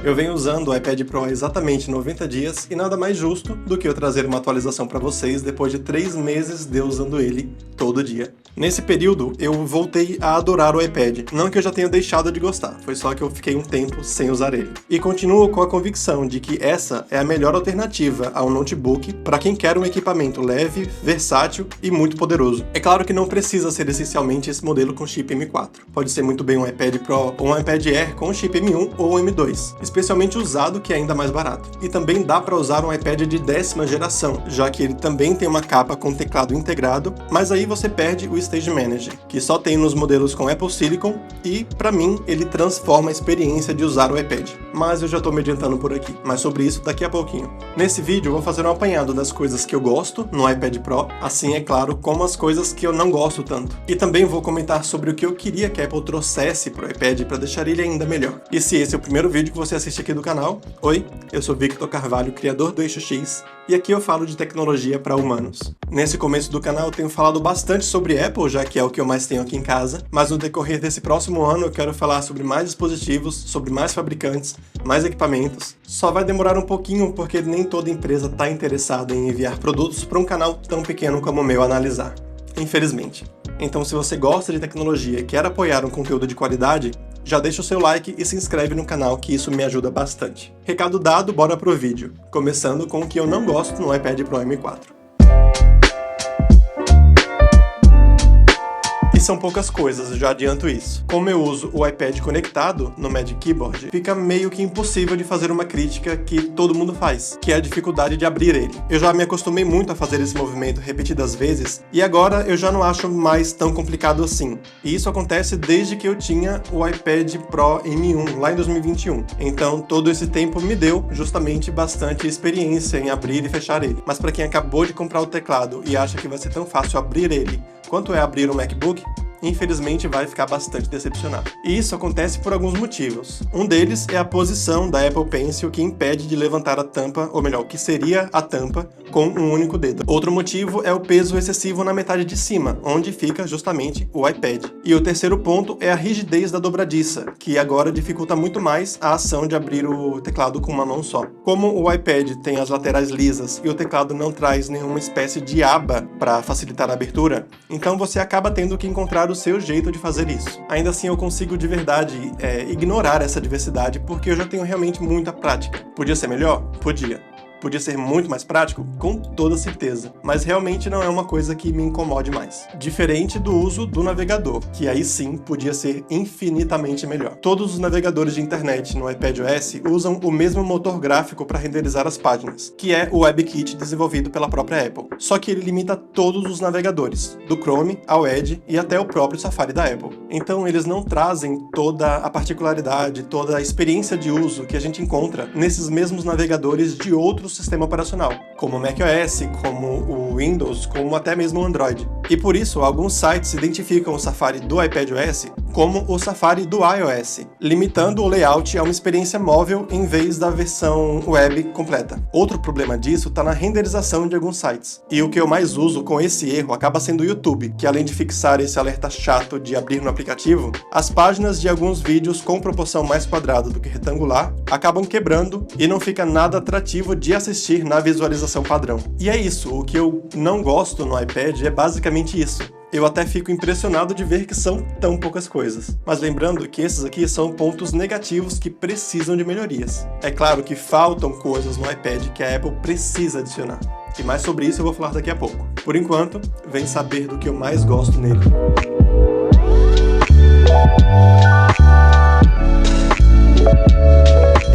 Eu venho usando o iPad Pro há exatamente 90 dias e nada mais justo do que eu trazer uma atualização para vocês depois de 3 meses de eu usando ele todo dia. Nesse período, eu voltei a adorar o iPad. Não que eu já tenha deixado de gostar, foi só que eu fiquei um tempo sem usar ele. E continuo com a convicção de que essa é a melhor alternativa a um notebook para quem quer um equipamento leve, versátil e muito poderoso. É claro que não precisa ser essencialmente esse modelo com chip M4. Pode ser muito bem um iPad Pro ou um iPad Air com chip M1 ou M2, especialmente usado que é ainda mais barato. E também dá para usar um iPad de 10ª geração, já que ele também tem uma capa com teclado integrado, mas aí você perde o Stage Manager, que só tem nos modelos com Apple Silicon e, para mim, ele transforma a experiência de usar o iPad. Mas eu já estou me adiantando por aqui, mas sobre isso daqui a pouquinho. Nesse vídeo eu vou fazer um apanhado das coisas que eu gosto no iPad Pro, assim é claro, como as coisas que eu não gosto tanto. E também vou comentar sobre o que eu queria que a Apple trouxesse pro iPad para deixar ele ainda melhor. E se esse é o primeiro vídeo que você assiste aqui do canal, oi, eu sou Victor Carvalho, criador do Eixo X, e aqui eu falo de tecnologia para humanos. Nesse começo do canal eu tenho falado bastante sobre Apple, já que é o que eu mais tenho aqui em casa, mas no decorrer desse próximo ano eu quero falar sobre mais dispositivos, sobre mais fabricantes, mais equipamentos. Só vai demorar um pouquinho porque nem toda empresa está interessada em enviar produtos para um canal tão pequeno como o meu analisar, infelizmente. Então se você gosta de tecnologia e quer apoiar um conteúdo de qualidade, já deixa o seu like e se inscreve no canal, que isso me ajuda bastante. Recado dado, bora pro vídeo. Começando com o que eu não gosto no iPad Pro M4. São poucas coisas, eu já adianto isso. Como eu uso o iPad conectado no Magic Keyboard, fica meio que impossível de fazer uma crítica que todo mundo faz, que é a dificuldade de abrir ele. Eu já me acostumei muito a fazer esse movimento repetidas vezes, e agora eu já não acho mais tão complicado assim. E isso acontece desde que eu tinha o iPad Pro M1, lá em 2021. Então todo esse tempo me deu justamente bastante experiência em abrir e fechar ele. Mas para quem acabou de comprar o teclado e acha que vai ser tão fácil abrir ele quanto é abrir um MacBook, infelizmente vai ficar bastante decepcionado. E isso acontece por alguns motivos. Um deles é a posição da Apple Pencil, que impede de levantar a tampa, ou melhor, o que seria a tampa, com um único dedo. Outro motivo é o peso excessivo na metade de cima, onde fica justamente o iPad. E o terceiro ponto é a rigidez da dobradiça, que agora dificulta muito mais a ação de abrir o teclado com uma mão só. Como o iPad tem as laterais lisas e o teclado não traz nenhuma espécie de aba para facilitar a abertura, então você acaba tendo que encontrar o seu jeito de fazer isso. Ainda assim eu consigo de verdade ignorar essa diversidade porque eu já tenho realmente muita prática. Podia ser melhor? Podia. Podia ser muito mais prático? Com toda certeza. Mas realmente não é uma coisa que me incomode mais. Diferente do uso do navegador, que aí sim podia ser infinitamente melhor. Todos os navegadores de internet no iPadOS usam o mesmo motor gráfico para renderizar as páginas, que é o WebKit desenvolvido pela própria Apple. Só que ele limita todos os navegadores, do Chrome ao Edge e até o próprio Safari da Apple. Então eles não trazem toda a particularidade, toda a experiência de uso que a gente encontra nesses mesmos navegadores de outros sistema operacional, como o macOS, como o Windows, como até mesmo o Android. E por isso, alguns sites identificam o Safari do iPadOS como o Safari do iOS, limitando o layout a uma experiência móvel em vez da versão web completa. Outro problema disso está na renderização de alguns sites. E o que eu mais uso com esse erro acaba sendo o YouTube, que além de fixar esse alerta chato de abrir no aplicativo, as páginas de alguns vídeos com proporção mais quadrada do que retangular acabam quebrando e não fica nada atrativo de assistir na visualização padrão. E é isso, o que eu não gosto no iPad é basicamente isso. Eu até fico impressionado de ver que são tão poucas coisas. Mas lembrando que esses aqui são pontos negativos que precisam de melhorias. É claro que faltam coisas no iPad que a Apple precisa adicionar. E mais sobre isso eu vou falar daqui a pouco. Por enquanto, vem saber do que eu mais gosto nele.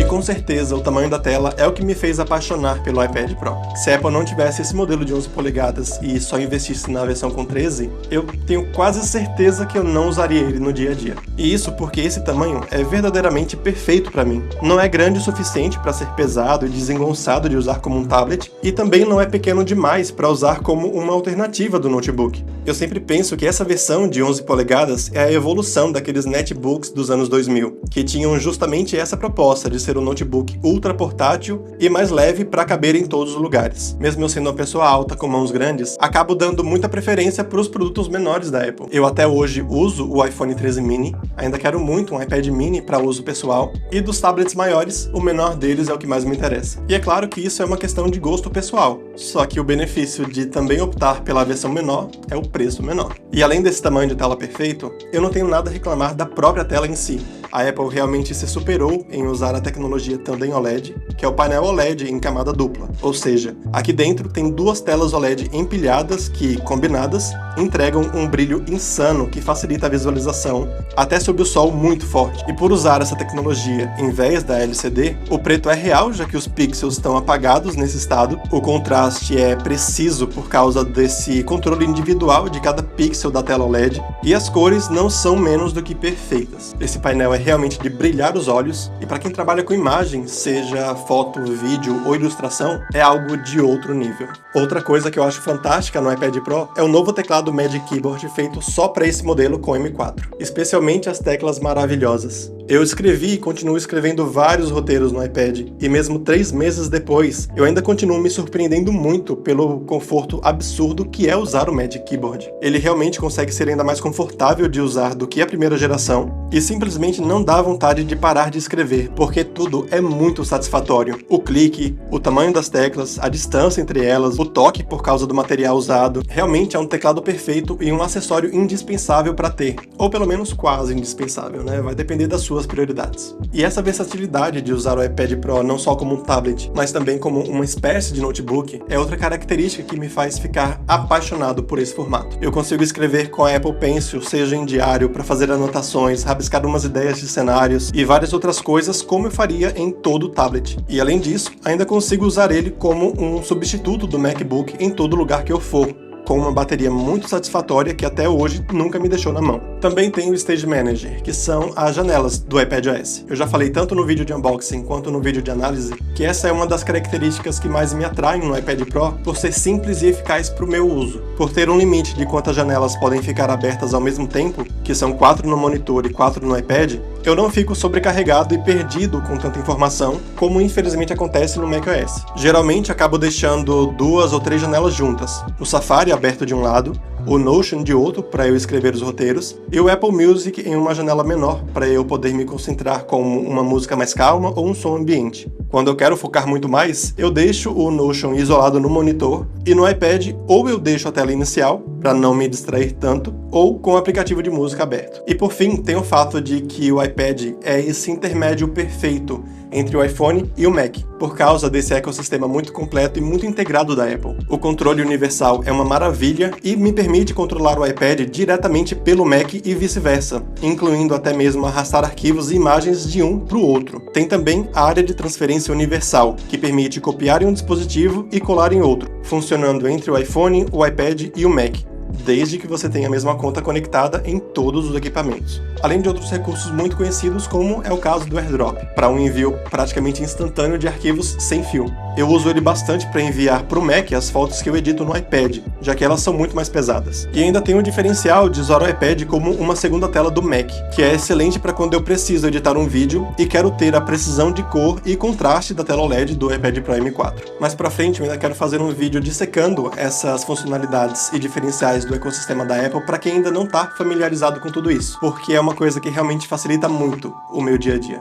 Com certeza, o tamanho da tela é o que me fez apaixonar pelo iPad Pro. Se a Apple não tivesse esse modelo de 11 polegadas e só investisse na versão com 13, eu tenho quase certeza que eu não usaria ele no dia a dia. E isso porque esse tamanho é verdadeiramente perfeito para mim. Não é grande o suficiente para ser pesado e desengonçado de usar como um tablet, e também não é pequeno demais para usar como uma alternativa do notebook. Eu sempre penso que essa versão de 11 polegadas é a evolução daqueles netbooks dos anos 2000, que tinham justamente essa proposta de ser um notebook ultra portátil e mais leve para caber em todos os lugares. Mesmo eu sendo uma pessoa alta com mãos grandes, acabo dando muita preferência para os produtos menores da Apple. Eu até hoje uso o iPhone 13 mini, ainda quero muito um iPad mini para uso pessoal, e dos tablets maiores, o menor deles é o que mais me interessa. E é claro que isso é uma questão de gosto pessoal, só que o benefício de também optar pela versão menor é o preço menor. E além desse tamanho de tela perfeito, eu não tenho nada a reclamar da própria tela em si. A Apple realmente se superou em usar a tecnologia Tandem OLED, que é o painel OLED em camada dupla. Ou seja, aqui dentro tem duas telas OLED empilhadas que, combinadas, entregam um brilho insano que facilita a visualização, até sob o sol muito forte. E por usar essa tecnologia em vez da LCD, o preto é real, já que os pixels estão apagados nesse estado, o contraste é preciso por causa desse controle individual de cada pixel da tela OLED, e as cores não são menos do que perfeitas. Esse painel é realmente de brilhar os olhos, e para quem trabalha com imagem, seja foto, vídeo ou ilustração, é algo de outro nível. Outra coisa que eu acho fantástica no iPad Pro é o novo teclado Magic Keyboard feito só para esse modelo com M4, especialmente as teclas maravilhosas. Eu escrevi e continuo escrevendo vários roteiros no iPad, e mesmo 3 meses depois, eu ainda continuo me surpreendendo muito pelo conforto absurdo que é usar o Magic Keyboard. Ele realmente consegue ser ainda mais confortável de usar do que a primeira geração, e simplesmente não dá vontade de parar de escrever, porque tudo é muito satisfatório. O clique, o tamanho das teclas, a distância entre elas, o toque por causa do material usado, realmente é um teclado perfeito e um acessório indispensável para ter, ou pelo menos quase indispensável, né? Vai depender das suas prioridades. E essa versatilidade de usar o iPad Pro não só como um tablet, mas também como uma espécie de notebook, é outra característica que me faz ficar apaixonado por esse formato. Eu consigo escrever com a Apple Pencil, seja em diário, para fazer anotações, rabiscar umas ideias de cenários e várias outras coisas como eu faria em todo o tablet. E além disso, ainda consigo usar ele como um substituto do MacBook em todo lugar que eu for, com uma bateria muito satisfatória que até hoje nunca me deixou na mão. Também tem o Stage Manager, que são as janelas do iPadOS. Eu já falei tanto no vídeo de unboxing quanto no vídeo de análise que essa é uma das características que mais me atraem no iPad Pro por ser simples e eficaz para o meu uso. Por ter um limite de quantas janelas podem ficar abertas ao mesmo tempo, que são 4 no monitor e 4 no iPad, eu não fico sobrecarregado e perdido com tanta informação, como infelizmente acontece no macOS. Geralmente acabo deixando 2 ou 3 janelas juntas, o Safari aberto de um lado, o Notion de outro para eu escrever os roteiros, e o Apple Music em uma janela menor para eu poder me concentrar com uma música mais calma ou um som ambiente. Quando eu quero focar muito mais, eu deixo o Notion isolado no monitor, e no iPad ou eu deixo a tela inicial, para não me distrair tanto, ou com o aplicativo de música aberto. E por fim, tem o fato de que o iPad é esse intermédio perfeito entre o iPhone e o Mac, por causa desse ecossistema muito completo e muito integrado da Apple. O controle universal é uma maravilha e me permite controlar o iPad diretamente pelo Mac e vice-versa, incluindo até mesmo arrastar arquivos e imagens de um para o outro. Tem também a área de transferência universal, que permite copiar em um dispositivo e colar em outro, funcionando entre o iPhone, o iPad e o Mac, desde que você tenha a mesma conta conectada em todos os equipamentos. Além de outros recursos muito conhecidos, como é o caso do AirDrop, para um envio praticamente instantâneo de arquivos sem fio. Eu uso ele bastante para enviar para o Mac as fotos que eu edito no iPad, já que elas são muito mais pesadas. E ainda tem o diferencial de usar o iPad como uma segunda tela do Mac, que é excelente para quando eu preciso editar um vídeo e quero ter a precisão de cor e contraste da tela OLED do iPad Pro M4. Mais pra frente eu ainda quero fazer um vídeo dissecando essas funcionalidades e diferenciais do ecossistema da Apple para quem ainda não está familiarizado com tudo isso, porque é uma coisa que realmente facilita muito o meu dia a dia.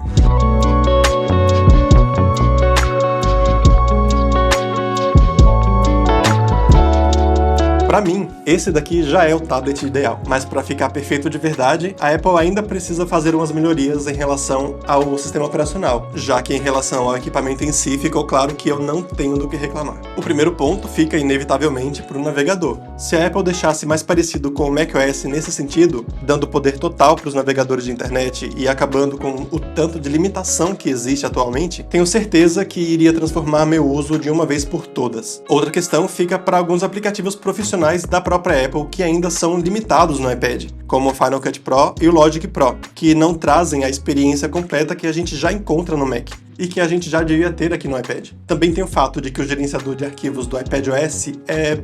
Para mim, esse daqui já é o tablet ideal, mas para ficar perfeito de verdade, a Apple ainda precisa fazer umas melhorias em relação ao sistema operacional, já que em relação ao equipamento em si ficou claro que eu não tenho do que reclamar. O primeiro ponto fica inevitavelmente para o navegador. Se a Apple deixasse mais parecido com o macOS nesse sentido, dando poder total para os navegadores de internet e acabando com o tanto de limitação que existe atualmente, tenho certeza que iria transformar meu uso de uma vez por todas. Outra questão fica para alguns aplicativos profissionais da própria Apple que ainda são limitados no iPad, como o Final Cut Pro e o Logic Pro, que não trazem a experiência completa que a gente já encontra no Mac e que a gente já devia ter aqui no iPad. Também tem o fato de que o gerenciador de arquivos do iPadOS é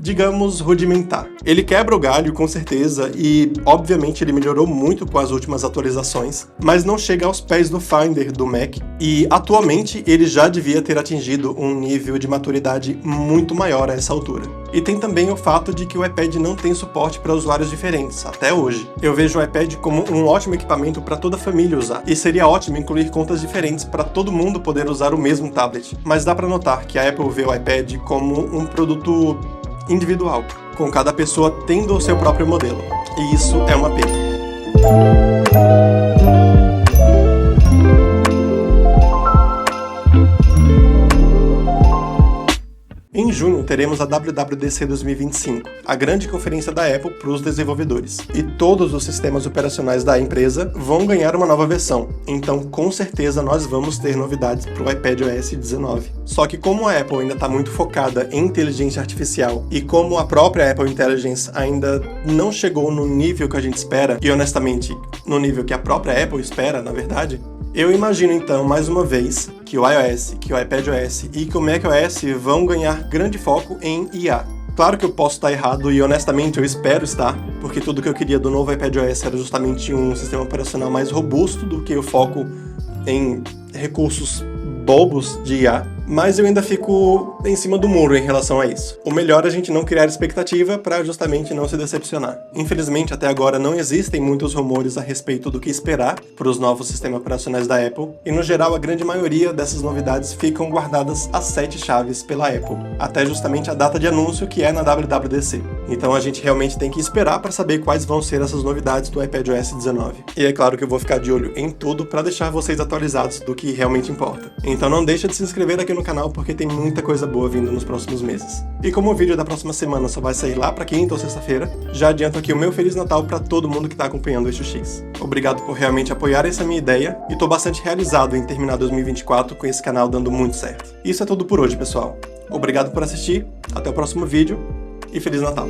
digamos, rudimentar. Ele quebra o galho, com certeza, e obviamente ele melhorou muito com as últimas atualizações, mas não chega aos pés do Finder do Mac, e atualmente ele já devia ter atingido um nível de maturidade muito maior a essa altura. E tem também o fato de que o iPad não tem suporte para usuários diferentes, até hoje. Eu vejo o iPad como um ótimo equipamento para toda a família usar, e seria ótimo incluir contas diferentes para todo mundo poder usar o mesmo tablet, mas dá para notar que a Apple vê o iPad como um produto individual, com cada pessoa tendo o seu próprio modelo, e isso é uma pena. Em junho, teremos a WWDC 2025, a grande conferência da Apple para os desenvolvedores. E todos os sistemas operacionais da empresa vão ganhar uma nova versão, então com certeza nós vamos ter novidades para o iPadOS 19. Só que como a Apple ainda está muito focada em inteligência artificial e como a própria Apple Intelligence ainda não chegou no nível que a gente espera, e honestamente, no nível que a própria Apple espera, na verdade, eu imagino então, mais uma vez, que o iOS, que o iPadOS e que o macOS vão ganhar grande foco em IA. Claro que eu posso estar errado e honestamente eu espero estar, porque tudo que eu queria do novo iPadOS era justamente um sistema operacional mais robusto do que o foco em recursos bobos de IA, mas eu ainda fico em cima do muro em relação a isso. O melhor é a gente não criar expectativa para justamente não se decepcionar. Infelizmente, até agora não existem muitos rumores a respeito do que esperar para os novos sistemas operacionais da Apple, e no geral a grande maioria dessas novidades ficam guardadas às 7 chaves pela Apple, até justamente a data de anúncio, que é na WWDC. Então a gente realmente tem que esperar para saber quais vão ser essas novidades do iPadOS 19. E é claro que eu vou ficar de olho em tudo para deixar vocês atualizados do que realmente importa. Então não deixa de se inscrever aqui no canal, porque tem muita coisa boa vindo nos próximos meses. E como o vídeo da próxima semana só vai sair lá para quinta ou sexta-feira, já adianto aqui o meu Feliz Natal para todo mundo que está acompanhando o Eixo X. Obrigado por realmente apoiar essa minha ideia, e tô bastante realizado em terminar 2024 com esse canal dando muito certo. Isso é tudo por hoje, pessoal. Obrigado por assistir, até o próximo vídeo, e Feliz Natal!